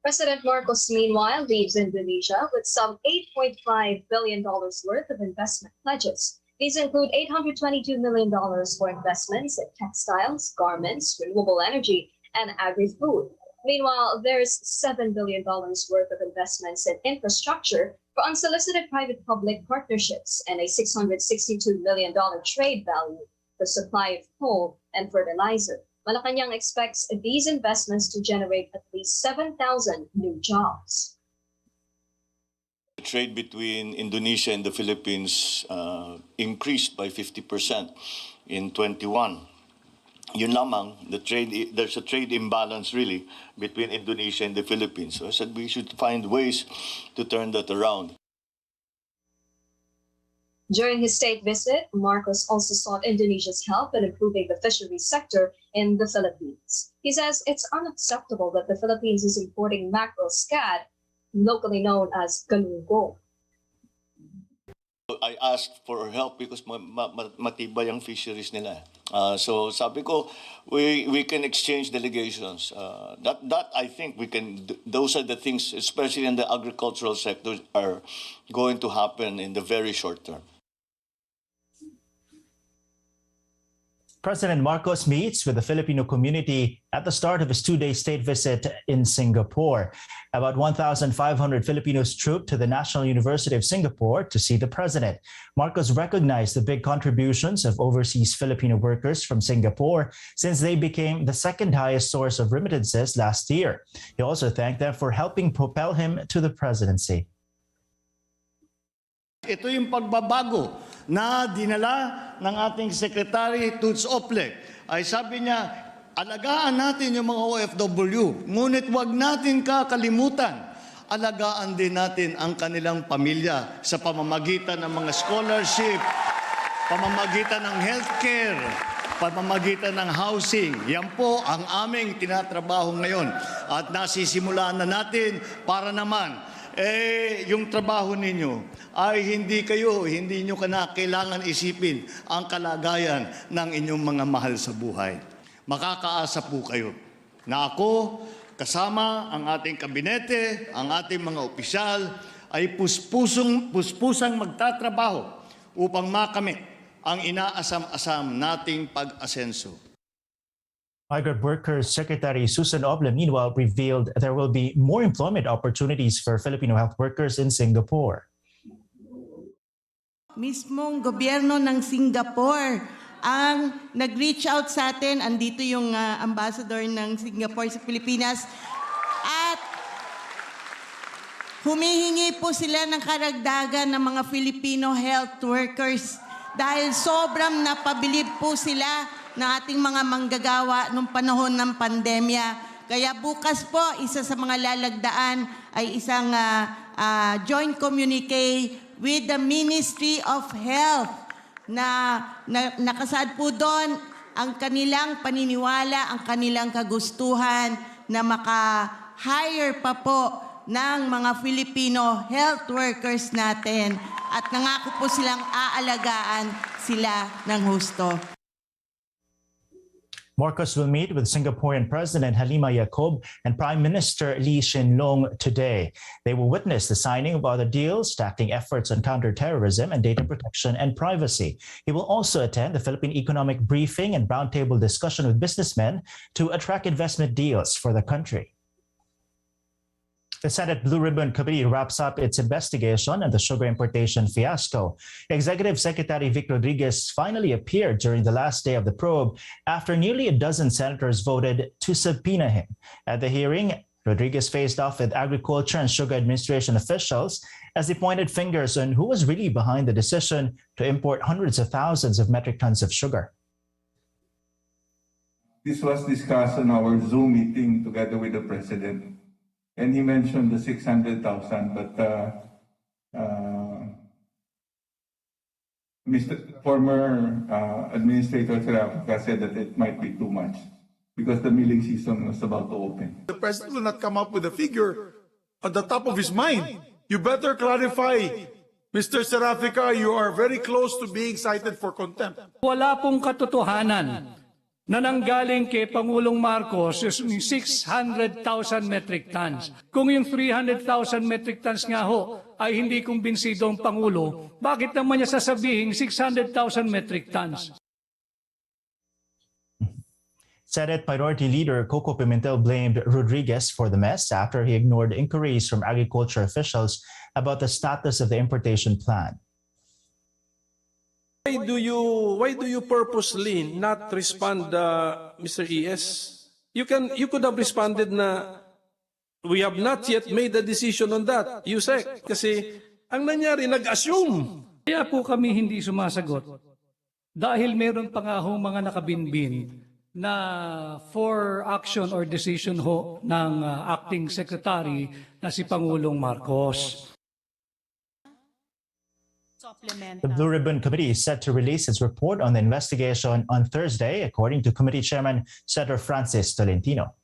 President Marcos, meanwhile, leaves Indonesia with some $8.5 billion worth of investment pledges. These include $822 million for investments in textiles, garments, renewable energy, and agri-food. Meanwhile, there's $7 billion worth of investments in infrastructure for unsolicited private-public partnerships and a $662 million trade value for supply of coal and fertilizer. Malacanang expects these investments to generate at least 7,000 new jobs. The trade between Indonesia and the Philippines increased by 50% in 21. Yun lamang, there's a trade imbalance really between Indonesia and the Philippines. So I said we should find ways to turn that around. During his state visit, Marcos also sought Indonesia's help in improving the fisheries sector in the Philippines. He says it's unacceptable that the Philippines is importing mackerel scad, locally known as galunggong. I asked for help because matibay ang fisheries nila. So sabi ko, we can exchange delegations. That I think we can. Those are the things, especially in the agricultural sector, are going to happen in the very short term. President Marcos meets with the Filipino community at the start of his two-day state visit in Singapore. About 1,500 Filipinos trooped to the National University of Singapore to see the president. Marcos recognized the big contributions of overseas Filipino workers from Singapore since they became the second highest source of remittances last year. He also thanked them for helping propel him to the presidency. Ito yung pagbabago na dinala ng ating Secretary Toots Oplek. Ay sabi niya, alagaan natin yung mga OFW, ngunit wag natin kakalimutan, alagaan din natin ang kanilang pamilya sa pamamagitan ng mga scholarship, pamamagitan ng healthcare, pamamagitan ng housing. Yan po ang aming tinatrabaho ngayon. At nasisimulaan na natin para naman yung trabaho ninyo ay hindi nyo kailangan isipin ang kalagayan ng inyong mga mahal sa buhay. Makakaasa po kayo na ako, kasama ang ating kabinete, ang ating mga opisyal, ay puspusang magtatrabaho upang makamit ang inaasam-asam nating pag-asenso. Migrant Workers Secretary Susan Oble, meanwhile, revealed there will be more employment opportunities for Filipino health workers in Singapore. Mismong gobyerno ng Singapore ang nag-reach out sa atin. Andito yung ambassador ng Singapore sa Pilipinas. At humihingi po sila ng karagdagan ng mga Filipino health workers dahil sobrang napabilib po sila ng ating mga manggagawa nung panahon ng pandemya. Kaya bukas po, isa sa mga lalagdaan ay isang joint communique with the Ministry of Health na nakasaad po doon ang kanilang paniniwala, ang kanilang kagustuhan na maka-hire pa po ng mga Filipino health workers natin at nangako po silang aalagaan sila ng husto. Marcos will meet with Singaporean President Halima Yacob and Prime Minister Lee Hsien Loong today. They will witness the signing of other deals, tackling efforts on counterterrorism and data protection and privacy. He will also attend the Philippine Economic Briefing and roundtable discussion with businessmen to attract investment deals for the country. The Senate Blue Ribbon Committee wraps up its investigation of the sugar importation fiasco. Executive Secretary Vic Rodriguez finally appeared during the last day of the probe after nearly a dozen senators voted to subpoena him. At the hearing, Rodriguez faced off with Agriculture and Sugar Administration officials as they pointed fingers on who was really behind the decision to import hundreds of thousands of metric tons of sugar. This was discussed on our Zoom meeting together with the President. And he mentioned the 600,000, but Mr. Former Administrator Serafca said that it might be too much because the milling season was about to open. The President will not come up with a figure on the top of his mind. You better clarify, Mr. Serafca, you are very close to being cited for contempt. Wala pong katotohanan na nanggaling kay Pangulong Marcos is 600,000 metric tons. Kung yung 300,000 metric tons nga ho ay hindi kumbinsido ang Pangulo, bakit naman niya sasabihin 600,000 metric tons? Senate Minority Leader Coco Pimentel blamed Rodriguez for the mess after he ignored inquiries from agriculture officials about the status of the importation plan. Why do you purposely not respond, Mr. ES? You could have responded na we have not yet made a decision on that, USEC. Kasi ang nangyari, nag-assume. Kaya po kami hindi sumasagot dahil meron pa nga ho mga nakabinbin na for action or decision ho ng acting secretary na si Pangulong Marcos. The Blue Ribbon Committee is set to release its report on the investigation on Thursday, according to Committee Chairman Senator Francis Tolentino.